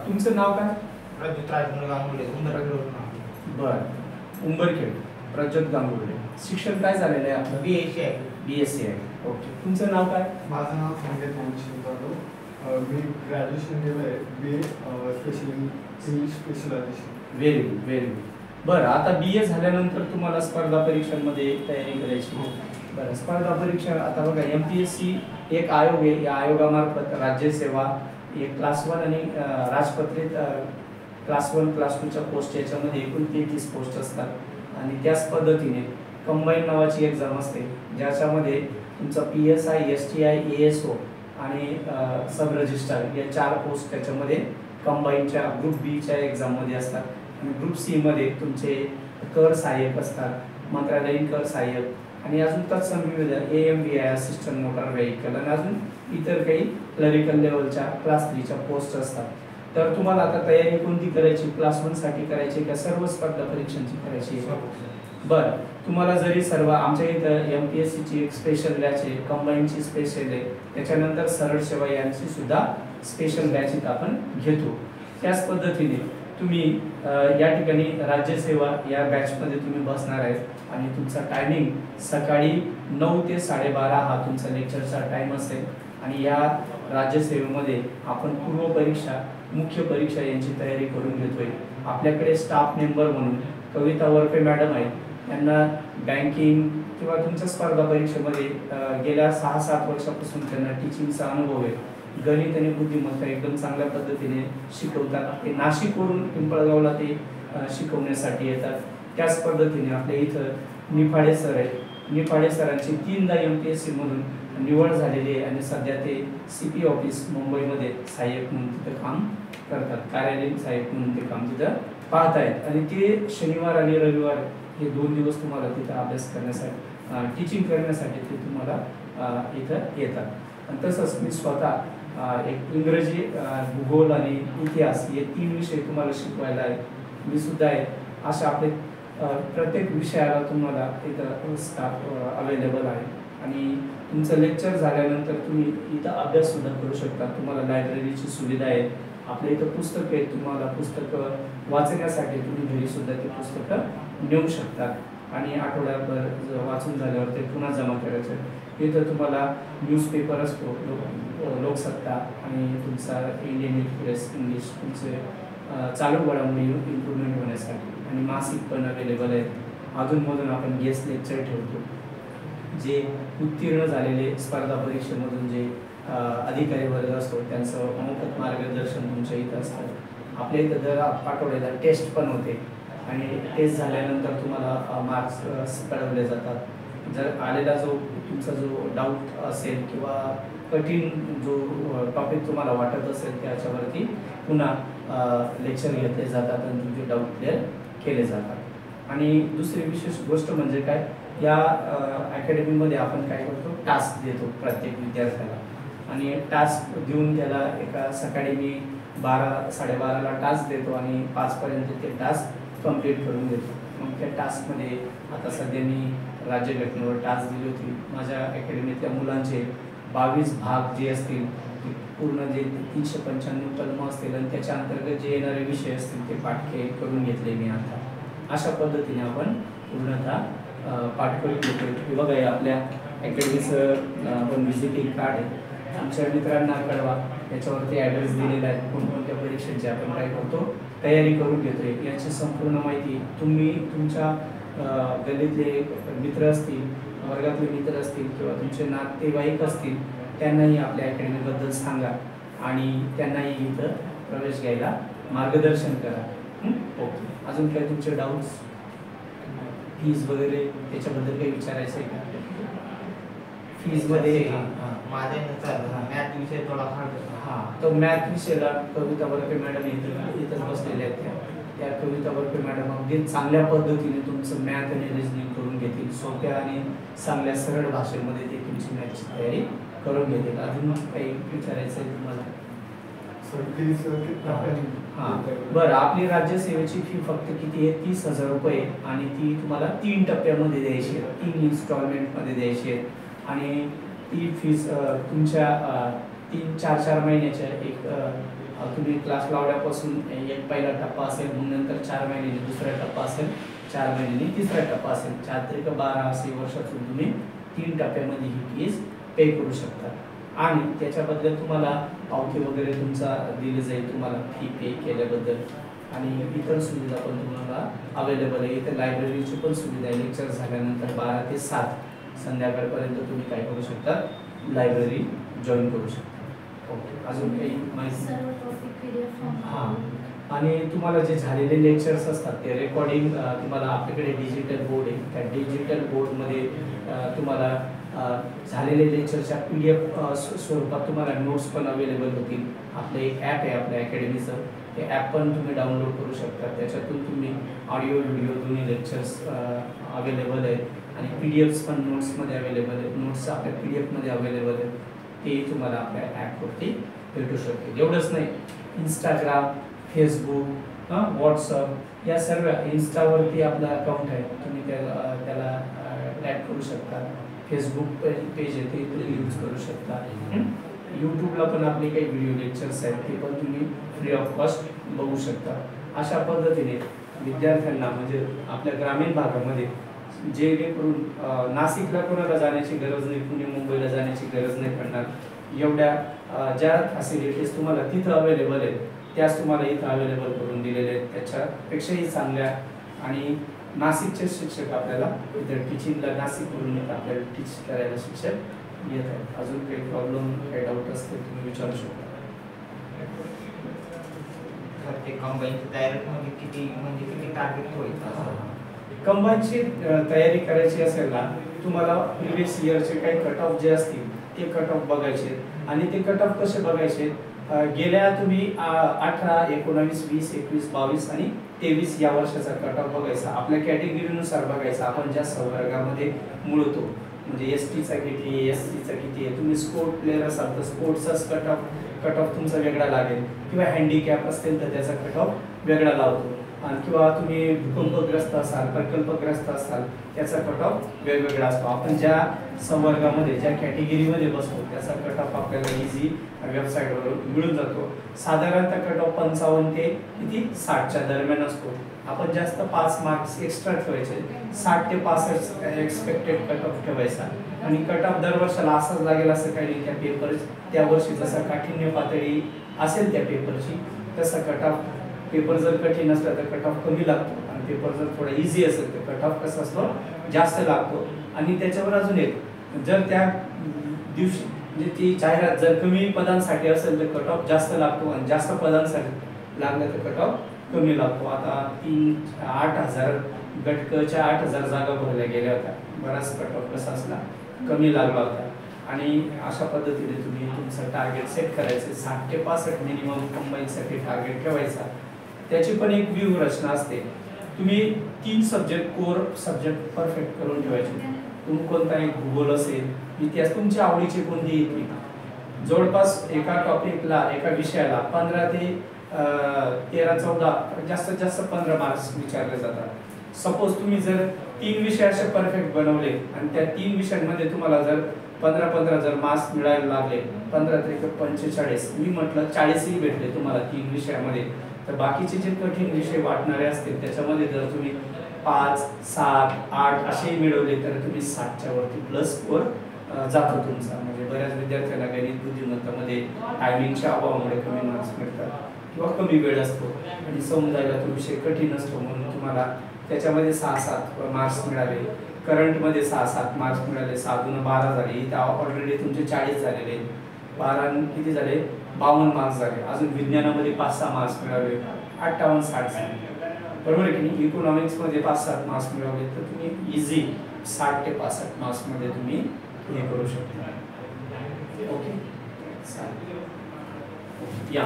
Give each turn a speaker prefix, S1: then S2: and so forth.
S1: तुमचं नाव काय?
S2: प्रज्योत राजकुमार गांगुर्डे, उंबरखेड.
S1: बरं, उंबरखेड, प्रज्योत गांगुर्डे. शिक्षण काय झालेलं आहे आपलं?
S2: BSc आहे.
S1: BSc आहे. ओके. तुमचं नाव काय?
S3: माझं नाव संकेत मोहन जाधव. मी ग्रॅज्युएशन केलं आहे, BA special English specialization.
S1: Very good, very good. बरं, आता BA झाल्यानंतर तुम्हाला स्पर्धा परीक्षांमध्ये तयारी करायची. बरं, स्पर्धा परीक्षा आता बघा, MPSC एक आयोग आहे. या आयोगामार्फत राज्यसेवा एक क्लास 1 आणि राजपत्रित क्लास 1 क्लास 2च्या पोस्ट, याच्यामध्ये एकूण 33 पोस्ट असतात. आणि त्याच पद्धतीने कंबाईन नावाची एक्झाम असते, ज्याच्यामध्ये तुमचा PSI, STI, ASO आणि सब रजिस्ट्रार या 4 पोस्ट त्याच्यामध्ये कंबाईनच्या ग्रुप बीच्या एक्झाममध्ये असतात. आणि ग्रुप सी मध्ये तुमचे कर सहाय्यक असतात, मंत्रालयीन कर सहाय्यक, आणि अजून तत्सम विविध AMVI असिस्टंट मोटार व्हेकल, आणि अजून इतर काही क्लरिकल लेवलच्या क्लास 3च्या पोस्ट असतात. तर तुम्हाला आता तयारी कोणती करायची? क्लास 1 साठी करायची का सर्व स्पर्धा परीक्षांची करायची? बरं, तुम्हाला जरी सर्व आमच्या इथं MPSCची एक स्पेशल बॅच आहे, कंबाईनची स्पेशल आहे, त्याच्यानंतर सरळ सेवा यांची सुद्धा स्पेशल बॅच इथं आपण घेतो. त्याच पद्धतीने तुम्ही या ठिकाणी राज्यसेवा या बॅचमध्ये तुम्ही बसणार आहेत. आणि तुमचा टायमिंग सकाळी 9 ते 12:30 हा तुमचा लेक्चरचा टाईम असेल. आणि या राज्यसेवेमध्ये आपण पूर्व परीक्षा, मुख्य परीक्षा यांची तयारी करून घेतोय. आपल्याकडे स्टाफ मेंबर म्हणून कविता वरपे मॅडम आहेत. त्यांना बँकिंग किंवा तुमच्या स्पर्धा परीक्षेमध्ये गेल्या 6-7 वर्षापासून त्यांना टीचिंगचा अनुभव आहे. गणित आणि बुद्धिमत्ता एकदम चांगल्या पद्धतीने शिकवतात. ते नाशिकवरून पिंपळगावला ते शिकवण्यासाठी येतात. त्याच पद्धतीने आपल्या इथं निफाडे सर आहेत. निफाडे सरांची 3दा MPSC मधून निवड झालेली आहे आणि सध्या ते CP ऑफिस मुंबईमध्ये सहाय्यक म्हणून तिथं काम करतात, कार्यालयीन सहाय्यक म्हणून ते काम तिथं पाहत आहेत. आणि ते शनिवार आणि रविवार हे 2 दिवस तुम्हाला तिथं अभ्यास करण्यासाठी, टीचिंग करण्यासाठी ते तुम्हाला इथं येतात. आणि तसंच मी स्वतः एक इंग्रजी, भूगोल आणि इतिहास हे 3 विषय तुम्हाला शिकवायला आहे. मी सुद्धा आहे. अशा आपले प्रत्येक विषयाला तुम्हाला इथं स्टाफ अवेलेबल आहे. आणि तुमचं लेक्चर झाल्यानंतर तुम्ही इथं अभ्यास सुद्धा करू शकता. तुम्हाला लायब्ररीची सुविधा आहे. आपल्या इथं पुस्तकं आहेत, तुम्हाला पुस्तकं वाचण्यासाठी तुम्ही घरी सुद्धा ती पुस्तकं नेऊ शकता. आणि आठवड्याभर वाचून झाल्यावर ते पुन्हा जमा करायचं. इथं तुम्हाला न्यूजपेपर असतो, लोकसत्ता, आणि तुमचा इंडियन एक्सप्रेस इंग्लिश, तुमचे चालू घडामोडी इम्प्रूव्हमेंट होण्यासाठी. आणि मासिक पण अवेलेबल आहेत. अधूनमधून आपण गेस्ट लेक्चर ठेवतो. जे उत्तीर्ण झालेले स्पर्धा परीक्षेमधून जे अधिकारी वर्ग असतो त्यांचं मोफत मार्गदर्शन तुमच्या इथं असतं. आपल्या इथं दर आठवड्याला टेस्ट पण होते. आणि टेस्ट झाल्यानंतर तुम्हाला मार्क्स कळवले जातात. जर आलेला तुमचा जो डाऊट असेल किंवा कठीण जो टॉपिक तुम्हाला वाटत असेल त्याच्यावरती पुन्हा लेक्चर घेतले जातात आणि तुमचे डाऊट क्लिअर केले जातात. आणि दुसरी विशेष गोष्ट म्हणजे काय, या अकॅडमीमध्ये आपण काय करतो, टास्क देतो प्रत्येक विद्यार्थ्याला. आणि टास्क देऊन त्याला एका सकाळी मी 12-12:30ला टास्क देतो आणि 5 पर्यंत ते टास्क कंप्लीट करून देतो. मग त्या टास्कमध्ये आता सध्या मी राज्यघटनेवर टास्क दिली होती. माझ्या अकॅडमीतल्या मुलांचे 22 भाग जे असतील, पूर्ण जे 395 कलम असतील आणि त्याच्या अंतर्गत जे येणारे विषय असतील ते पाठ करून घेतले मी आता. अशा पद्धतीने आपण पूर्णतः पाठ करून घेतो. हे बघा, आपल्या अकॅडमीचं आपण व्हिजिटिंग कार्ड आहे. तुमच्या मित्रांना कळवा, याच्यावरती ॲड्रेस दिलेला आहे. कोणकोणत्या परीक्षेची आपण काय करतो, तयारी करून घेतोय याची संपूर्ण माहिती तुम्ही तुमच्या गल्लीतले मित्र असतील, वर्गातले मित्र असतील किंवा तुमचे नातेवाईक असतील त्यांनाही आपल्या अकॅडमीबद्दल सांगा आणि त्यांनाही इथं प्रवेश घ्यायला मार्गदर्शन करा. ओके, अजून काही तुमचे डाऊट्स, फीज वगैरे त्याच्याबद्दल काही विचारायचं आहे का? फीजमध्ये
S2: मॅथ विषय थोडा हार्ड.
S1: तो मॅथ विषयाला कविता वरपे मॅडम इथंच बसलेले आहेत. त्या कविता वरपे मॅडम अगदी चांगल्या पद्धतीने तुमचं मॅथ आणि रिजनिंग करून घेतील. सोप्या आणि चांगल्या सरळ भाषेमध्ये ते तुमची मॅथची तयारी करून घेतील. अजून काही विचारायचं आहे तुम्हाला? बरं, आपली राज्यसेवेची फी फक्त किती आहे? 30,000 रुपये. आणि ती तुम्हाला 3 टप्प्यामध्ये द्यायची आहे, 3 इन्स्टॉलमेंटमध्ये द्यायची आहे. आणि ती फीस तुमच्या 3-4 महिन्याच्या एक तुम्ही क्लास लावल्यापासून एक पहिला टप्पा असेल, मग नंतर 4 महिन्यांनी दुसरा टप्पा असेल, 4 महिन्यांनी तिसरा टप्पा असेल, 4-12 असे वर्षातून तुम्ही 3 टप्प्यामध्ये ही फीज पे करू शकता. आणि त्याच्याबद्दल तुम्हाला पावती वगैरे तुमचा दिली जाईल तुम्हाला फी पे केल्याबद्दल. आणि इतर सुविधा पण तुम्हाला अवेलेबल आहे. इथे लायब्ररीची पण सुविधा आहे. लेक्चर झाल्यानंतर 12 ते 7 संध्याकाळपर्यंत तुम्ही काय करू शकता, लायब्ररी जॉईन करू शकता. ओके, अजून काही माहिती? हां, आणि तुम्हाला जे झालेले लेक्चर्स असतात ते रेकॉर्डिंग तुम्हाला आपल्याकडे डिजिटल बोर्ड आहे. त्या डिजिटल बोर्डमध्ये तुम्हाला झालेले लेक्चरच्या PDF स्वरूपात तुम्हाला नोट्स पण अवेलेबल होतील. आपलं एक ॲप आहे आपल्या अकॅडमीचं, ते ॲप पण तुम्ही डाउनलोड करू शकता. त्याच्यातून तुम्ही ऑडिओ व्हिडिओ दोन्ही लेक्चर्स अवेलेबल आहेत. आणि PDFs पण नोट्समध्ये अवेलेबल आहेत. नोट्स आपल्या PDF मध्ये अवेलेबल आहेत. ते तुम्हाला आपल्या ॲपवरती भेटू शकते. एवढंच नाही, इंस्टाग्राम, फेसबुक, व्हॉट्सअप या सर्व, इन्स्टावरती आपलं अकाउंट आहे, तुम्ही त्याला ॲड करू शकता. फेसबुक पेज आहे ते तुम्ही यूज करू शकता. यूट्यूबला पण आपले काही व्हिडिओ लेक्चर्स आहेत ते पण तुम्ही फ्री ऑफ कॉस्ट बघू शकता. अशा पद्धतीने विद्यार्थ्यांना म्हणजे आपल्या ग्रामीण भागामध्ये जेणेकरून नाशिकला कोणाला जाण्याची गरज नाही, पुणे मुंबईला जाण्याची गरज नाही पडणार. एवढ्या ज्या फॅसिलिटीज तुम्हाला तिथं अवेलेबल आहेत त्याच तुम्हाला इथं अवेलेबल करून दिलेले आहेत. त्याच्यापेक्षाही चांगल्या. आणि नाशिकचे शिक्षक आपल्याला इथं टीचिंगला नाशिकवरून आपल्याला टीच करायला शिक्षक येत आहेत. अजून काही प्रॉब्लेम, काही डाऊट असतील तुम्ही विचारू शकता.
S2: ते कंबाईनची तयारी किती टार्गेट होईल?
S1: कंबाईनची तयारी करायची असेल ना, तुम्हाला प्रिव्हियस इयरचे काही कट ऑफ जे असतील ते कट ऑफ बघायचे. आणि ते कट ऑफ कसे बघायचे, गेल्या तुम्ही 18, 19, 20, 21, 22 आणि 23 या वर्षाचा कट ऑफ बघायचा. आपल्या कॅटेगरीनुसार बघायचा. आपण ज्या संवर्गामध्ये मुळतो म्हणजे STचा किती आहे, SCचा किती आहे. तुम्ही स्पोर्ट प्लेअर असाल तर स्पोर्ट्सचाच कट ऑफ तुमचा वेगळा लागेल, किंवा हँडिकॅप असतील तर त्याचा कट ऑफ वेगळा लावतो. आणि किंवा तुम्ही भूकंपग्रस्त असाल, प्रकल्पग्रस्त असाल, त्याचा कट ऑफ वेगवेगळा असतो. आपण ज्या संवर्गामध्ये ज्या कॅटेगरीमध्ये बसतो त्याचा कट ऑफ आपल्याला इझी वेबसाईटवर मिळून जातो. साधारणतः कट ऑफ 55 ते किती 60च्या दरम्यान असतो. आपण जास्त 5 मार्क्स एक्स्ट्रा ठेवायचे, 60 ते 65 एक्सपेक्टेड कट ऑफ ठेवायचा. आणि कट ऑफ दरवर्षाला असाच लागेल असं काही नाही. त्या पेपर त्या वर्षी जसा काठिण्य पातळी असेल त्या पेपरची तसा कट ऑफ, पेपर जर कठीण असला तर कट ऑफ कमी लागतो, आणि पेपर जर थोडा इझी असेल तर कट ऑफ कसा असतो, जास्त लागतो. आणि त्याच्यावर अजून एक, जर त्या दिवशी म्हणजे ती जाहिरात जर कमी पदांसाठी असेल तर कट ऑफ जास्त लागतो, आणि जास्त पदांसाठी लागलं तर कट ऑफ कमी लागतो. आता 8,000 गटकच्या 8,000 जागा भरल्या गेल्या होत्या. बराच कट ऑफ कसा असला, कमी लागला होता. आणि अशा पद्धतीने तुम्ही तुमचं टार्गेट सेट करायचं. 60 ते 65 मिनिमम कंबाईनसाठी टार्गेट ठेवायचा. त्याची पण एक व्यूहरचना असते. तुम्ही 3 सब्जेक्ट, कोर सब्जेक्ट परफेक्ट करून ठेवायचे. तुम्ही कोणताही भूगोल असेल, इतिहास, तुमच्या आवडीचे कोणती येते. जवळपास एका टॉपिकला, एका विषयाला 15 ते 13-14, जास्तीत जास्त 15 मार्क्स विचारले जातात. सपोज तुम्ही जर 3 विषय असे परफेक्ट बनवले आणि त्या 3 विषयांमध्ये तुम्हाला जर 15 जर मार्क्स मिळायला लागले, 15 त्रिक 45, मी म्हटलं 40ही भेटले तुम्हाला 3 विषयामध्ये, तर बाकीचे जे कठीण विषय वाटणारे असतील त्याच्यामध्ये जर तुम्ही 5, 7, 8 असेही मिळवले तर तुम्ही 60च्या वरती प्लस स्कोअर जातो तुमचा. म्हणजे बऱ्याच विद्यार्थ्यांना गणित बुद्धिमत्तामध्ये टायमिंगच्या अभावामुळे कमी मार्क्स मिळतात किंवा कमी वेळ असतो आणि समजायला तो विषय कठीण असतो, म्हणून तुम्हाला त्याच्यामध्ये 6-7 मार्क्स मिळाले. करंटमध्ये 6-7 मार्क्स मिळाले, 6×12 झाले. इथे ऑलरेडी तुमचे 40 झालेले, 12 किती झाले, 52 मार्क्स झाले. अजून विज्ञानामध्ये 5-6 मार्क्स मिळाले, 58-60 झाले. बरोबर आहे की नाही. इकॉनॉमिक्समध्ये 5-7 मार्क्स मिळवले तर तुम्ही इझी 60 ते 65 मार्क्समध्ये तुम्ही हे करू शकता. ओके, चालेल या.